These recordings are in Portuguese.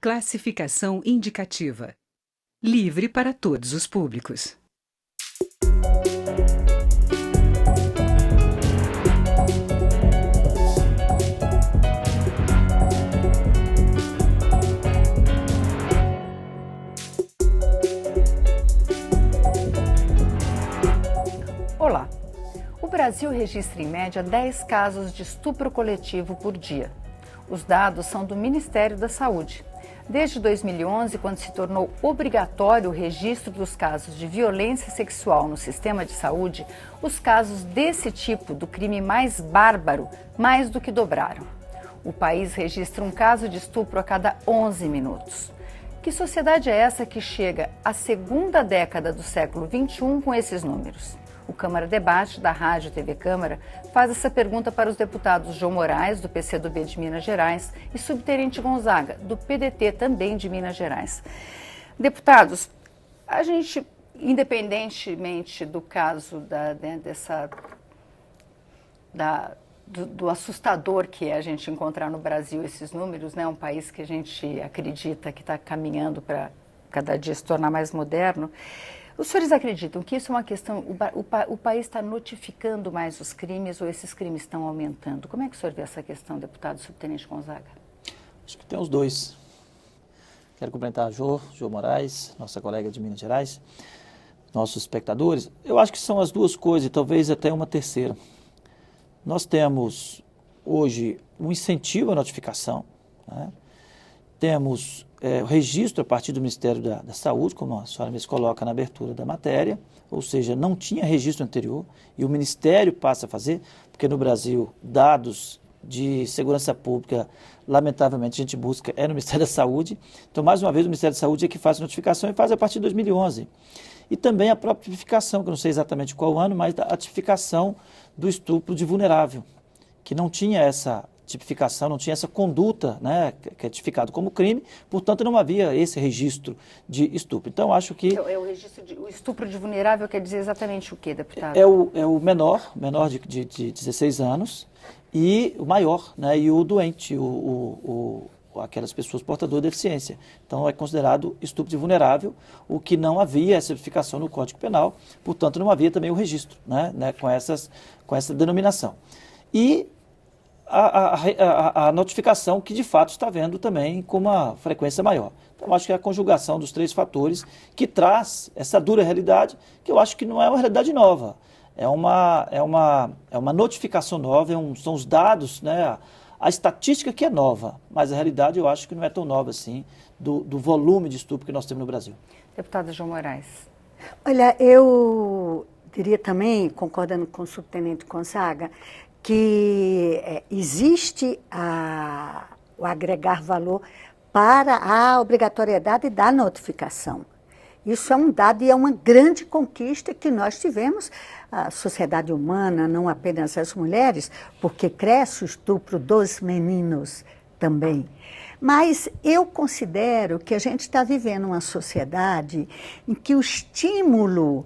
Classificação indicativa. Livre para todos os públicos. Olá! O Brasil registra em média 10 casos de estupro coletivo por dia. Os dados são do Ministério da Saúde. Desde 2011, quando se tornou obrigatório o registro dos casos de violência sexual no sistema de saúde, os casos desse tipo, do crime mais bárbaro, mais do que dobraram. O país registra um caso de estupro a cada 11 minutos. Que sociedade é essa que chega à segunda década do século XXI com esses números? O Câmara Debate, da Rádio TV Câmara, faz essa pergunta para os deputados João Moraes, do PCdoB de Minas Gerais, e Subtenente Gonzaga, do PDT, também de Minas Gerais. Deputados, a gente, independentemente do caso do assustador que é a gente encontrar no Brasil esses números, né? Um país que a gente acredita que está caminhando para cada dia se tornar mais moderno. Os senhores acreditam que isso é uma questão, o país está notificando mais os crimes ou esses crimes estão aumentando? Como é que o senhor vê essa questão, deputado Subtenente Gonzaga? Acho que tem os dois. Quero cumprimentar a João Moraes, nossa colega de Minas Gerais, nossos espectadores. Eu acho que são as duas coisas e talvez até uma terceira. Nós temos hoje um incentivo à notificação, né? Temos o registro a partir do Ministério da Saúde, como a senhora mesmo coloca na abertura da matéria, ou seja, não tinha registro anterior e o Ministério passa a fazer, porque no Brasil dados de segurança pública, lamentavelmente, a gente busca no Ministério da Saúde. Então, mais uma vez, o Ministério da Saúde é que faz a notificação e faz a partir de 2011. E também a própria tipificação, que eu não sei exatamente qual ano, mas a tipificação do estupro de vulnerável, que não tinha essa tipificação, não tinha essa conduta, né, que é tipificado como crime, portanto não havia esse registro de estupro. Então acho que... O registro o estupro de vulnerável quer dizer exatamente o quê, deputado? É o menor de 16 anos e o maior, né, e o doente, aquelas pessoas portadoras de deficiência. Então é considerado estupro de vulnerável, o que não havia essa tipificação no Código Penal, portanto não havia também o registro, né, com essa denominação. E a notificação que de fato está vendo também com uma frequência maior. Então, eu acho que é a conjugação dos três fatores que traz essa dura realidade, que eu acho que não é uma realidade nova. É uma notificação nova, são os dados, né, a estatística que é nova, mas a realidade eu acho que não é tão nova assim, do volume de estupro que nós temos no Brasil. Deputada João Moraes. Olha, eu diria também, concordando com o subtenente Gonzaga, que existe o agregar valor para a obrigatoriedade da notificação. Isso é um dado e é uma grande conquista que nós tivemos, a sociedade humana, não apenas as mulheres, porque cresce o estupro dos meninos também. Mas eu considero que a gente está vivendo uma sociedade em que o estímulo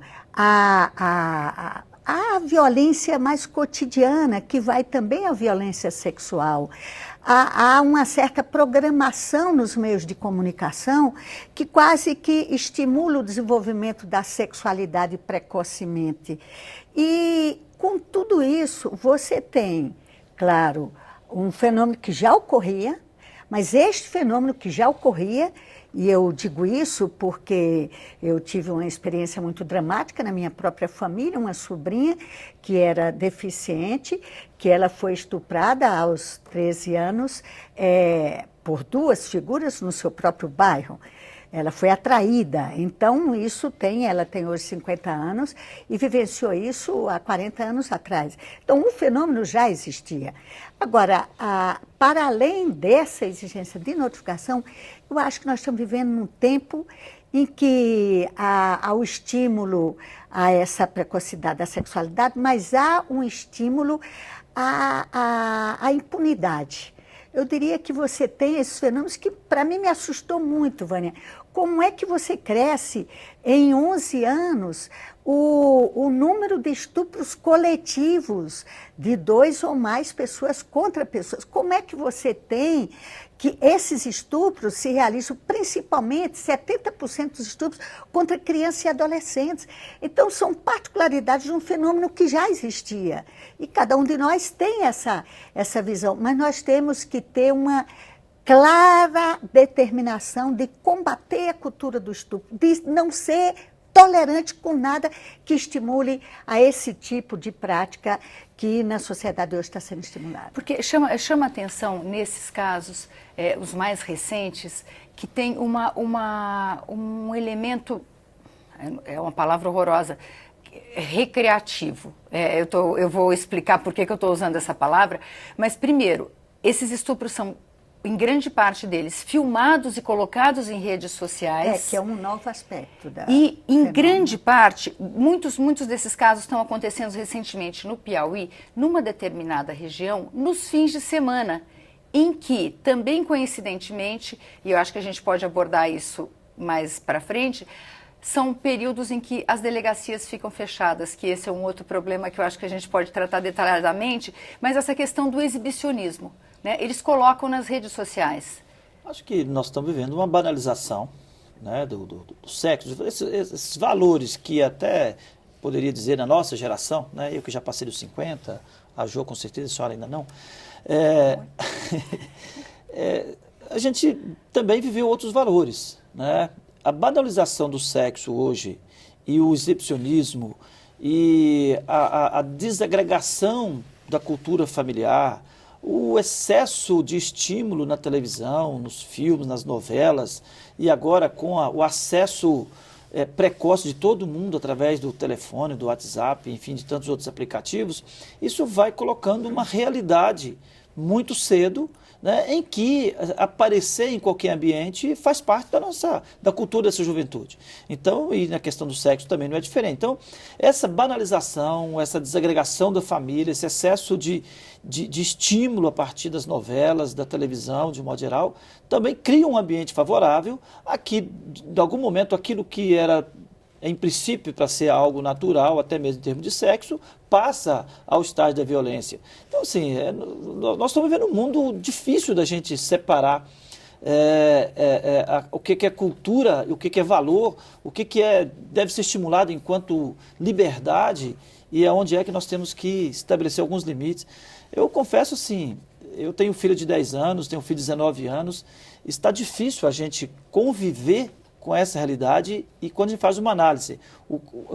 a violência mais cotidiana, que vai também à violência sexual. Há uma certa programação nos meios de comunicação que quase que estimula o desenvolvimento da sexualidade precocemente. E com tudo isso, você tem, claro, um fenômeno que já ocorria, mas este fenômeno que já ocorria, e eu digo isso porque eu tive uma experiência muito dramática na minha própria família, uma sobrinha que era deficiente, que ela foi estuprada aos 13 anos por duas figuras no seu próprio bairro. Ela foi atraída, então ela tem hoje 50 anos e vivenciou isso há 40 anos atrás. Então o fenômeno já existia. Agora, para além dessa exigência de notificação, eu acho que nós estamos vivendo num tempo em que há o estímulo a essa precocidade da sexualidade, mas há um estímulo à impunidade. Eu diria que você tem esses fenômenos que, para mim, me assustou muito, Vânia. Como é que você cresce em 11 anos o número de estupros coletivos de 2 ou mais pessoas contra pessoas. Como é que você tem que esses estupros se realizam, principalmente 70% dos estupros contra crianças e adolescentes? Então, são particularidades de um fenômeno que já existia. E cada um de nós tem essa visão, mas nós temos que ter uma clara determinação de combater a cultura do estupro, de não ser tolerante com nada que estimule a esse tipo de prática que na sociedade hoje está sendo estimulada. Porque chama atenção nesses casos, os mais recentes, que tem um elemento, é uma palavra horrorosa, recreativo. Eu vou explicar por que eu estou usando essa palavra, mas primeiro, esses estupros são, em grande parte deles, filmados e colocados em redes sociais. Que é um novo aspecto da E, em fenômeno. grande parte, muitos desses casos estão acontecendo recentemente no Piauí, numa determinada região, nos fins de semana, em que, também coincidentemente, e eu acho que a gente pode abordar isso mais para frente, são períodos em que as delegacias ficam fechadas, que esse é um outro problema que eu acho que a gente pode tratar detalhadamente, mas essa questão do exibicionismo, né? Eles colocam nas redes sociais. Acho que nós estamos vivendo uma banalização, né, do sexo, esses valores que até poderia dizer na nossa geração, né, eu que já passei dos 50, a Jo com certeza, a senhora ainda não, a gente também viveu outros valores, né? A banalização do sexo hoje e o exibicionismo e a desagregação da cultura familiar, o excesso de estímulo na televisão, nos filmes, nas novelas, e agora com o acesso precoce de todo mundo através do telefone, do WhatsApp, enfim, de tantos outros aplicativos, isso vai colocando uma realidade muito cedo, né, em que aparecer em qualquer ambiente faz parte da cultura dessa juventude. Então, e na questão do sexo também não é diferente. Então, essa banalização, essa desagregação da família, esse excesso de estímulo a partir das novelas, da televisão, de um modo geral, também cria um ambiente favorável a que, de algum momento, aquilo que era em princípio para ser algo natural, até mesmo em termos de sexo, passa ao estágio da violência. Então, assim, nós estamos vivendo um mundo difícil da gente separar o que é cultura, o que é valor, o que deve ser estimulado enquanto liberdade e aonde é que nós temos que estabelecer alguns limites. Eu confesso, assim, eu tenho um filho de 10 anos, tenho um filho de 19 anos, está difícil a gente conviver com essa realidade e quando a gente faz uma análise,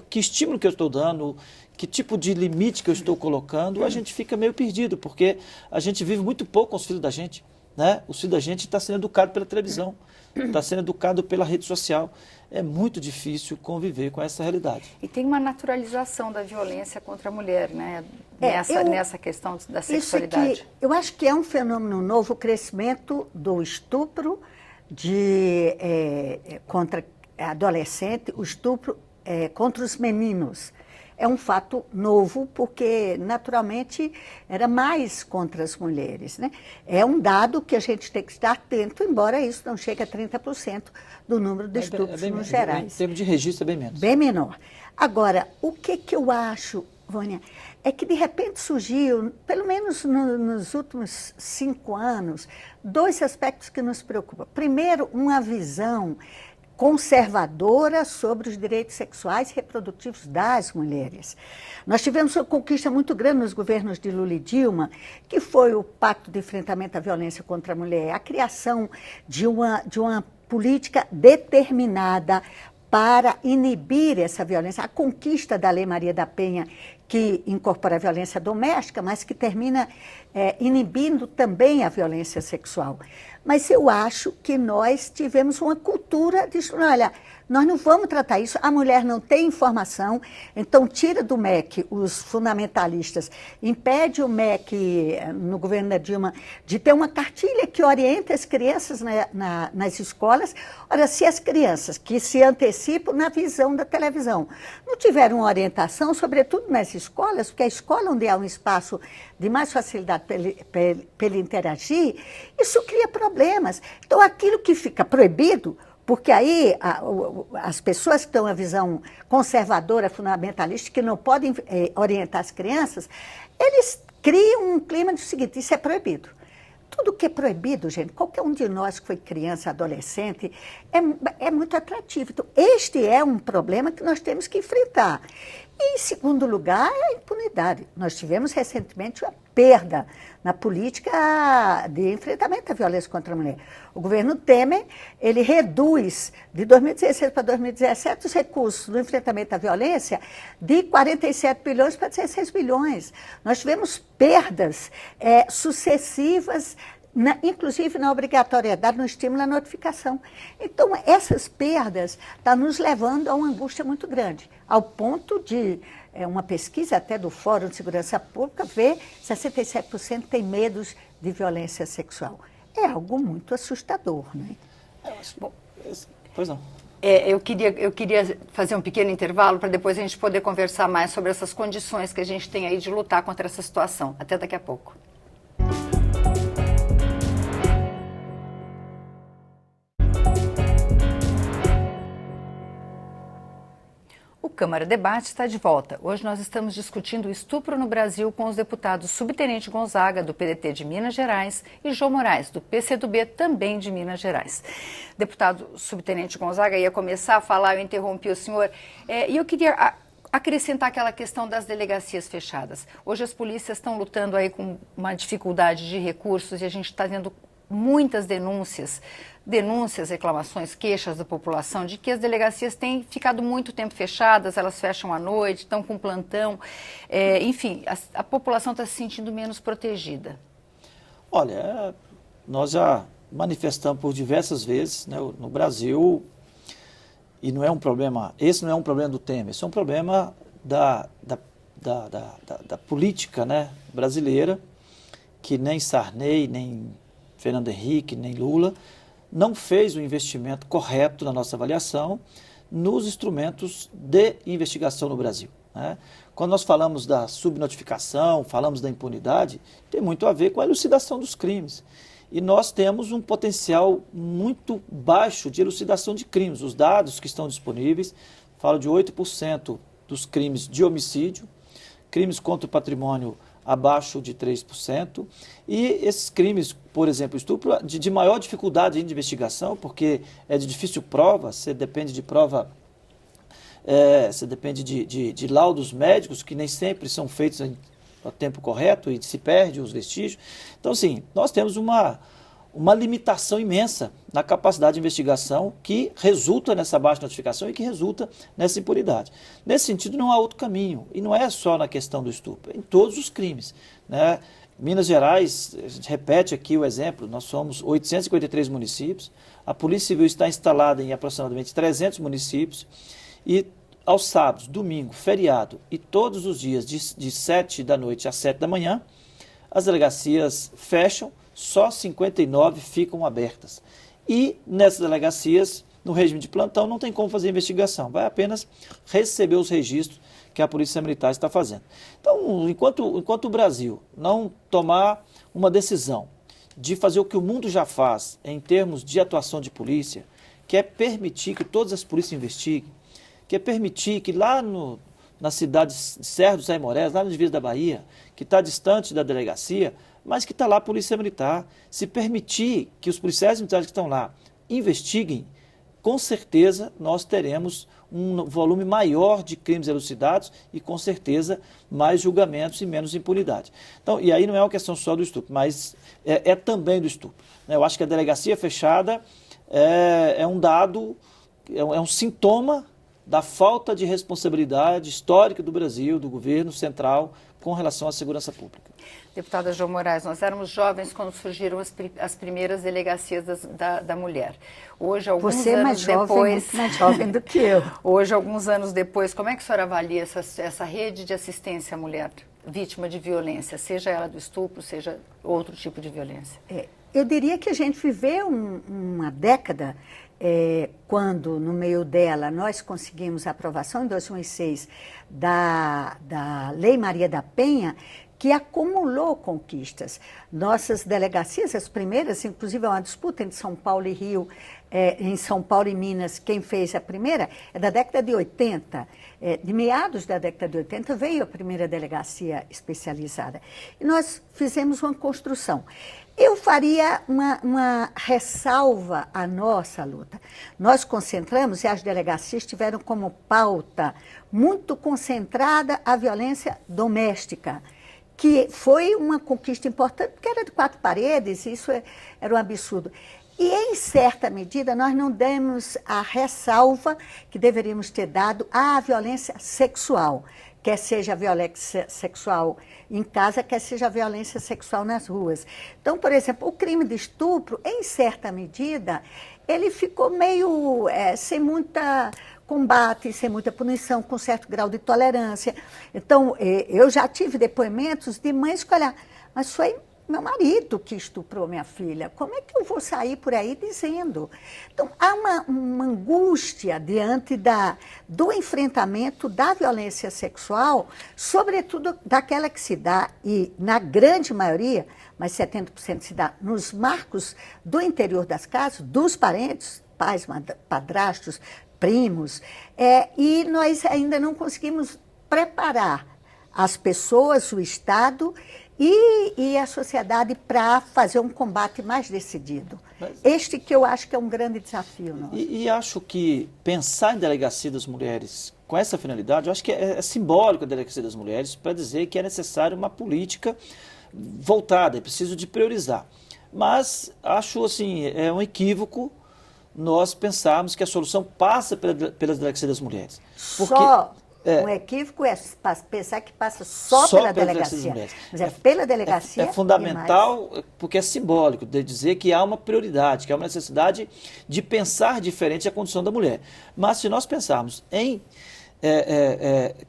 que estímulo que eu estou dando, que tipo de limite que eu estou colocando, a gente fica meio perdido, porque a gente vive muito pouco com os filhos da gente, né? Os filhos da gente estão sendo educados pela televisão, está sendo educado pela rede social. É muito difícil conviver com essa realidade. E tem uma naturalização da violência contra a mulher, né? Nessa questão da sexualidade. Eu acho que é um fenômeno novo, o crescimento do estupro contra adolescente, o estupro contra os meninos. É um fato novo, porque naturalmente era mais contra as mulheres, né? É um dado que a gente tem que estar atento, embora isso não chegue a 30% do número de estupros nos gerais. Em termos de registro é bem menos. Bem menor. Agora, o que eu acho, Vânia, é que de repente surgiu, pelo menos nos últimos 5 anos, 2 aspectos que nos preocupam. Primeiro, uma visão conservadora sobre os direitos sexuais e reprodutivos das mulheres. Nós tivemos uma conquista muito grande nos governos de Lula e Dilma, que foi o Pacto de Enfrentamento à Violência contra a Mulher, a criação de uma política determinada para inibir essa violência, a conquista da Lei Maria da Penha, que incorpora a violência doméstica, mas que termina inibindo também a violência sexual. Mas eu acho que nós tivemos uma cultura de, olha, nós não vamos tratar isso, a mulher não tem informação, então tira do MEC os fundamentalistas, impede o MEC, no governo da Dilma, de ter uma cartilha que oriente as crianças nas escolas. Ora, se as crianças que se antecipam na visão da televisão não tiveram uma orientação, sobretudo nas escolas, porque a escola onde há um espaço de mais facilidade para ele interagir, isso cria problemas. Então, aquilo que fica proibido Porque aí as pessoas que têm uma visão conservadora, fundamentalista, que não podem orientar as crianças, eles criam um clima do seguinte: isso é proibido. Tudo que é proibido, gente, qualquer um de nós que foi criança, adolescente, é muito atrativo. Então, este é um problema que nós temos que enfrentar. E, em segundo lugar, é a impunidade. Nós tivemos recentemente uma perda na política de enfrentamento à violência contra a mulher. O governo Temer, ele reduz de 2016 para 2017 os recursos do enfrentamento à violência de 47 bilhões para 16 bilhões. Nós tivemos perdas sucessivas, inclusive na obrigatoriedade, no estímulo à notificação. Então, essas perdas estão nos levando a uma angústia muito grande, ao ponto de uma pesquisa até do Fórum de Segurança Pública ver 67% tem medos de violência sexual. É algo muito assustador, né? Bom, pois não. Eu queria fazer um pequeno intervalo para depois a gente poder conversar mais sobre essas condições que a gente tem aí de lutar contra essa situação. Até daqui a pouco. O Câmara Debate está de volta. Hoje nós estamos discutindo o estupro no Brasil com os deputados Subtenente Gonzaga, do PDT de Minas Gerais, e João Moraes, do PCdoB, também de Minas Gerais. Deputado Subtenente Gonzaga ia começar a falar, eu interrompi o senhor, e eu queria acrescentar aquela questão das delegacias fechadas. Hoje as polícias estão lutando aí com uma dificuldade de recursos e a gente está tendo muitas denúncias, reclamações, queixas da população de que as delegacias têm ficado muito tempo fechadas, elas fecham à noite, estão com plantão, enfim, a população está se sentindo menos protegida. Olha, nós já manifestamos por diversas vezes, né, no Brasil, e não é um problema, esse não é um problema do Temer, esse é um problema da política, né, brasileira, que nem Sarney, nem Fernando Henrique, nem Lula, não fez o investimento correto na nossa avaliação nos instrumentos de investigação no Brasil, né? Quando nós falamos da subnotificação, falamos da impunidade, tem muito a ver com a elucidação dos crimes. E nós temos um potencial muito baixo de elucidação de crimes. Os dados que estão disponíveis falam de 8% dos crimes de homicídio, crimes contra o patrimônio abaixo de 3%, e esses crimes, por exemplo, estupro, de maior dificuldade de investigação, porque é de difícil prova, você depende de prova, você depende de laudos médicos, que nem sempre são feitos a tempo correto e se perde os vestígios. Então, assim, nós temos uma limitação imensa na capacidade de investigação que resulta nessa baixa notificação e que resulta nessa impunidade. Nesse sentido, não há outro caminho. E não é só na questão do estupro, é em todos os crimes, né? Minas Gerais, a gente repete aqui o exemplo, nós somos 853 municípios, a Polícia Civil está instalada em aproximadamente 300 municípios e aos sábados, domingo, feriado e todos os dias de 7 da noite às 7 da manhã, as delegacias fecham, só 59 ficam abertas. E nessas delegacias, no regime de plantão, não tem como fazer investigação, vai apenas receber os registros que a Polícia Militar está fazendo. Então, enquanto o Brasil não tomar uma decisão de fazer o que o mundo já faz em termos de atuação de polícia, que é permitir que todas as polícias investiguem, que é permitir que lá na cidade de Serra dos Aimorés, lá no divisa da Bahia, que está distante da delegacia, mas que está lá a Polícia Militar, se permitir que os policiais militares que estão lá investiguem, com certeza nós teremos um volume maior de crimes elucidados e, com certeza, mais julgamentos e menos impunidade. Então, e aí não é uma questão só do estupro, mas é também do estupro, né? Eu acho que a delegacia fechada é um dado, é um sintoma da falta de responsabilidade histórica do Brasil, do governo central, com relação à segurança pública. Deputada João Moraes, nós éramos jovens quando surgiram as primeiras delegacias da mulher. Hoje, alguns Você é mais anos jovem, depois, muito mais jovem do que eu. Hoje, alguns anos depois, como é que a senhora avalia essa rede de assistência à mulher vítima de violência, seja ela do estupro, seja outro tipo de violência? Eu diria que a gente viveu uma década quando, no meio dela, nós conseguimos a aprovação em 2006 da Lei Maria da Penha, que acumulou conquistas. Nossas delegacias, as primeiras, inclusive uma disputa entre São Paulo e Rio, em São Paulo e Minas, quem fez a primeira, é da década de 80. De meados da década de 80 veio a primeira delegacia especializada. E nós fizemos uma construção. Eu faria uma ressalva à nossa luta. Nós concentramos, e as delegacias tiveram como pauta muito concentrada a violência doméstica, que foi uma conquista importante, porque era de 4 paredes, isso era um absurdo. E, em certa medida, nós não demos a ressalva que deveríamos ter dado à violência sexual, quer seja a violência sexual em casa, quer seja a violência sexual nas ruas. Então, por exemplo, o crime de estupro, em certa medida, ele ficou meio sem muita combate, sem muita punição, com certo grau de tolerância. Então, eu já tive depoimentos de mães que, olha, mas foi meu marido que estuprou minha filha, como é que eu vou sair por aí dizendo? Então, há uma angústia diante do enfrentamento da violência sexual, sobretudo daquela que se dá, e na grande maioria, mas 70% se dá nos marcos do interior das casas, dos parentes, pais, padrastos, primos, e nós ainda não conseguimos preparar as pessoas, o Estado e a sociedade para fazer um combate mais decidido. Este que eu acho que é um grande desafio nosso. E acho que pensar em delegacia das mulheres com essa finalidade, eu acho que é simbólico a delegacia das mulheres para dizer que é necessário uma política voltada, é preciso de priorizar. Mas acho assim, é um equívoco nós pensarmos que a solução passa pelas delegacias das mulheres. Porque, um equívoco é pensar que passa só pela delegacia. Mas é pela delegacia. É fundamental, porque é simbólico, de dizer que há uma prioridade, que há uma necessidade de pensar diferente a condição da mulher. Mas se nós pensarmos em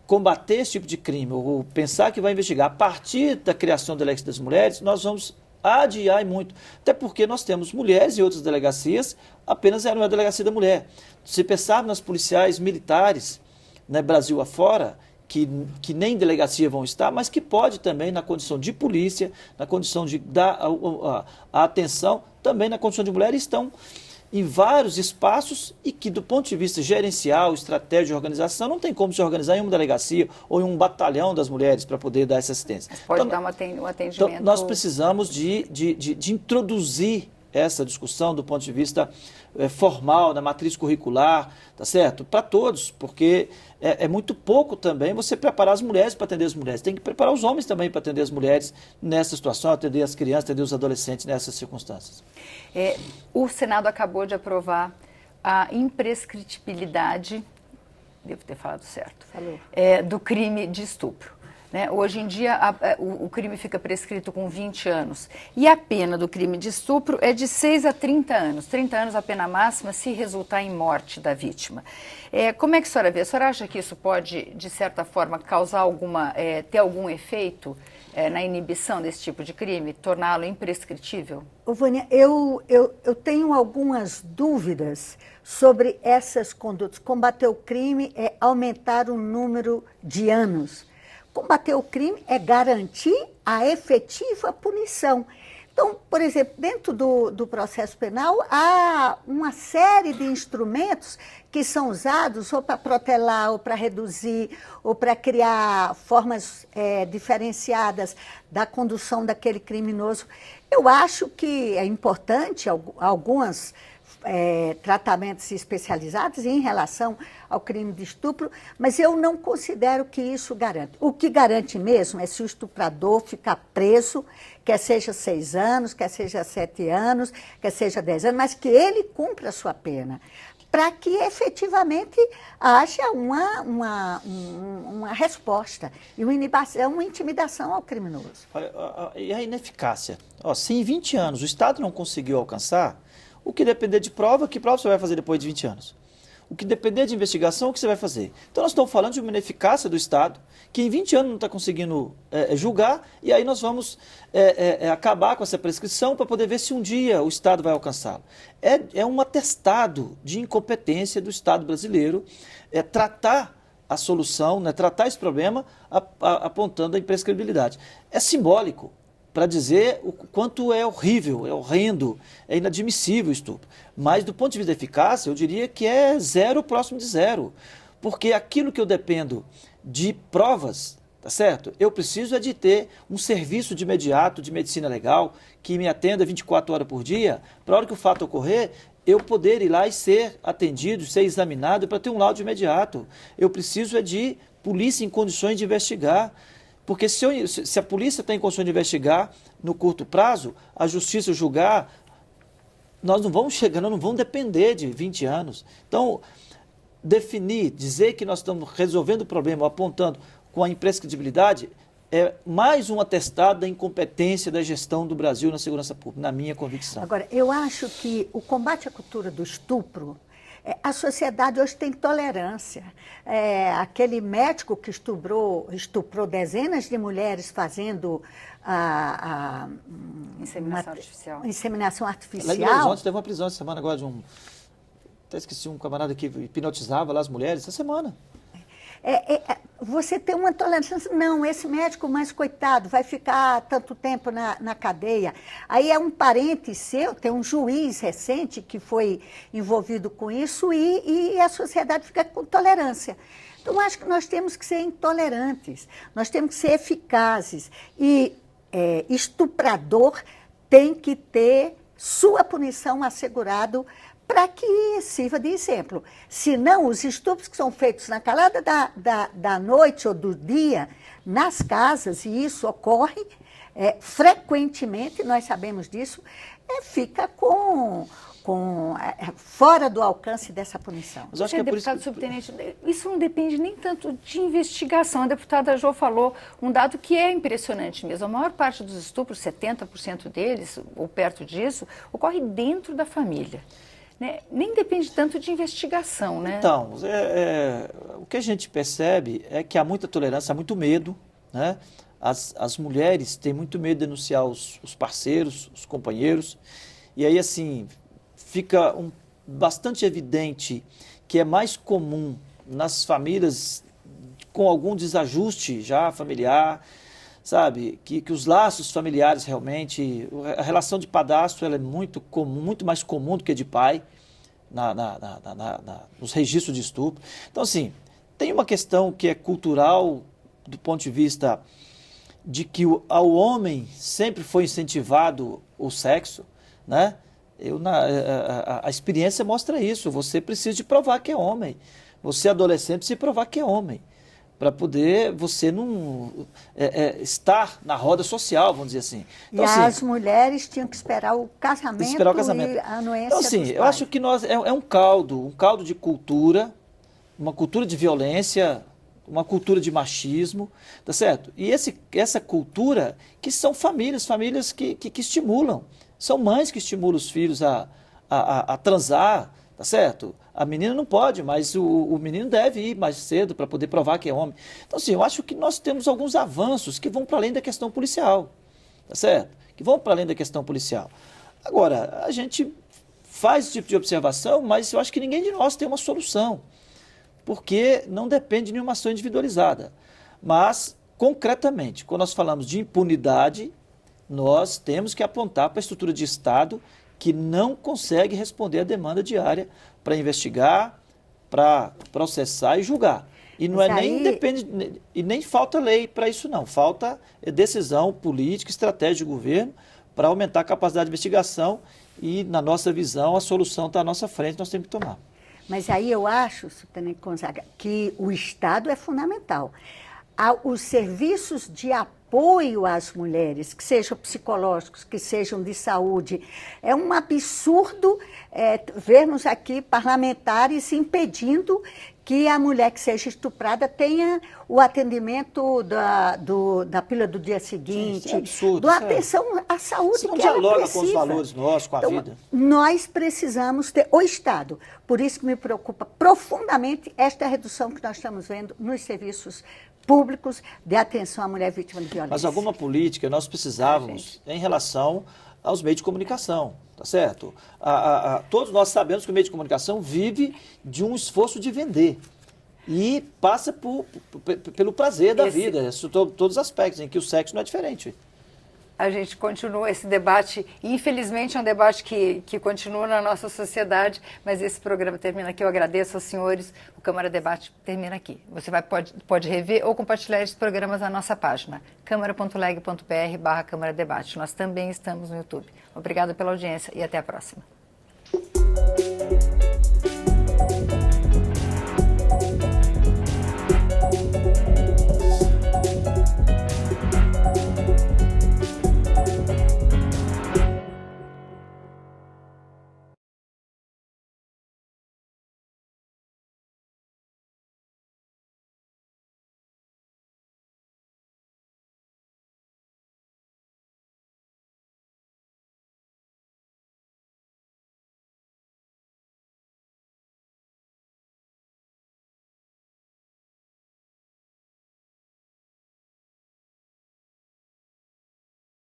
combater esse tipo de crime, ou pensar que vai investigar a partir da criação da delegacia das mulheres, nós vamos adiar muito. Até porque nós temos mulheres e outras delegacias, apenas era uma delegacia da mulher. Se pensarmos nas policiais militares, né, Brasil afora, que nem delegacia vão estar, mas que pode também, na condição de polícia, na condição de dar a atenção, também na condição de mulher, estão em vários espaços e que, do ponto de vista gerencial, estratégia de organização, não tem como se organizar em uma delegacia ou em um batalhão das mulheres para poder dar essa assistência. Mas pode dar um atendimento... Então, nós precisamos de introduzir essa discussão do ponto de vista formal, da matriz curricular, tá certo? Para todos, porque é muito pouco também você preparar as mulheres para atender as mulheres. Tem que preparar os homens também para atender as mulheres nessa situação, atender as crianças, atender os adolescentes nessas circunstâncias. O Senado acabou de aprovar a imprescritibilidade, devo ter falado certo, do crime de estupro. Né? Hoje em dia, o crime fica prescrito com 20 anos. E a pena do crime de estupro é de 6 a 30 anos. 30 anos a pena máxima se resultar em morte da vítima. Como é que a senhora vê? A senhora acha que isso pode, de certa forma, causar ter algum efeito na inibição desse tipo de crime? Torná-lo imprescritível? Vânia, eu tenho algumas dúvidas sobre essas condutas. Combater o crime é aumentar o número de anos. Combater o crime é garantir a efetiva punição. Então, por exemplo, dentro do processo penal, há uma série de instrumentos que são usados ou para protelar, ou para reduzir, ou para criar formas diferenciadas da condução daquele criminoso. Eu acho que é importante algumas tratamentos especializados em relação ao crime de estupro, mas eu não considero que isso garante. O que garante mesmo é se o estuprador ficar preso, quer seja 6 anos, quer seja 7 anos, quer seja 10 anos, mas que ele cumpra a sua pena, para que efetivamente haja uma resposta e uma intimidação ao criminoso. Olha, e a ineficácia? Se em 20 anos o Estado não conseguiu alcançar, o que depender de prova, que prova você vai fazer depois de 20 anos? O que depender de investigação, o que você vai fazer? Então nós estamos falando de uma ineficácia do Estado, que em 20 anos não está conseguindo julgar, e aí nós vamos acabar com essa prescrição para poder ver se um dia o Estado vai alcançá-lo. É um atestado de incompetência do Estado brasileiro tratar a solução, tratar esse problema apontando a imprescritibilidade. É simbólico, para dizer o quanto é horrível, é horrendo, é inadmissível o estupro. Mas do ponto de vista da eficácia, eu diria que é zero próximo de zero. Porque aquilo que eu dependo de provas, tá certo? Eu preciso é de ter um serviço de imediato de medicina legal que me atenda 24 horas por dia, para a hora que o fato ocorrer, eu poder ir lá e ser atendido, ser examinado para ter um laudo imediato. Eu preciso é de polícia em condições de investigar. Porque se a polícia está em condições de investigar no curto prazo, a justiça julgar, nós não vamos chegar, nós não vamos depender de 20 anos. Então, definir, dizer que nós estamos resolvendo o problema, apontando com a imprescritibilidade, é mais um atestado da incompetência da gestão do Brasil na segurança pública, na minha convicção. Agora, eu acho que o combate à cultura do estupro, a sociedade hoje tem tolerância. Aquele médico que estuprou dezenas de mulheres fazendo inseminação artificial. Lá em Belo Horizonte teve uma prisão essa semana agora de até esqueci, um camarada que hipnotizava lá as mulheres essa semana. Você tem uma tolerância, não, esse médico, mas coitado, vai ficar tanto tempo na cadeia. Aí é um parente seu, tem um juiz recente que foi envolvido com isso e a sociedade fica com tolerância. Então, acho que nós temos que ser intolerantes, nós temos que ser eficazes. E estuprador tem que ter sua punição assegurado para que sirva de exemplo. Senão, os estupros que são feitos na calada da noite ou do dia, nas casas, e isso ocorre frequentemente, nós sabemos disso, fica fora do alcance dessa punição. Mas acho que deputado subtenente, isso não depende nem tanto de investigação. A deputada Jo falou um dado que é impressionante mesmo. A maior parte dos estupros, 70% deles, ou perto disso, ocorre dentro da família. Né? Nem depende tanto de investigação, né? Então, o que a gente percebe é que há muita tolerância, há muito medo, né? As mulheres têm muito medo de denunciar os parceiros, os companheiros, e aí, assim, fica bastante evidente que é mais comum nas famílias com algum desajuste já familiar, sabe, que os laços familiares realmente, a relação de padrasto ela é muito comum, muito mais comum do que de pai nos registros de estupro. Então, assim, tem uma questão que é cultural do ponto de vista de que ao homem sempre foi incentivado o sexo, né? A experiência mostra isso, você precisa de provar que é homem, você adolescente precisa provar que é homem, para poder você não estar na roda social, vamos dizer assim. Então, e assim, as mulheres tinham que esperar o casamento, e a anuência então, assim, dos eu pais. acho que é um caldo de cultura, uma cultura de violência, uma cultura de machismo, tá certo? E essa cultura que são famílias que estimulam, são mães que estimulam os filhos a transar, tá certo? A menina não pode, mas o menino deve ir mais cedo para poder provar que é homem. Então, assim, eu acho que nós temos alguns avanços que vão para além da questão policial, tá certo? Que vão para além da questão policial. Agora, a gente faz esse tipo de observação, mas eu acho que ninguém de nós tem uma solução, porque não depende de nenhuma ação individualizada. Mas, concretamente, quando nós falamos de impunidade, nós temos que apontar para a estrutura de Estado que não consegue responder à demanda diária para investigar, para processar e julgar. E não nem falta lei para isso não, falta decisão política, estratégia de governo para aumentar a capacidade de investigação e, na nossa visão, a solução está à nossa frente, nós temos que tomar. Mas aí eu acho, subtenente Gonzaga, que o Estado é fundamental. Os serviços de apoio às mulheres, que sejam psicológicos, que sejam de saúde, é um absurdo vermos aqui parlamentares impedindo que a mulher que seja estuprada tenha o atendimento da pílula do dia seguinte, é absurdo, da atenção à saúde Você não que ela dialoga precisa. com os valores nossos, com a vida. Nós precisamos ter o Estado. Por isso que me preocupa profundamente esta redução que nós estamos vendo nos serviços públicos de atenção à mulher vítima de violência. Mas alguma política nós precisávamos em relação aos meios de comunicação, tá certo? Todos nós sabemos que o meio de comunicação vive de um esforço de vender e passa pelo prazer da vida, todos os aspectos, em que o sexo não é diferente. a gente continua esse debate, e infelizmente é um debate que continua na nossa sociedade, mas esse programa termina aqui. Eu agradeço aos senhores, o Câmara Debate termina aqui. Você pode rever ou compartilhar esses programas na nossa página, câmara.leg.br/Câmara Debate. Nós também estamos no YouTube. Obrigada pela audiência e até a próxima.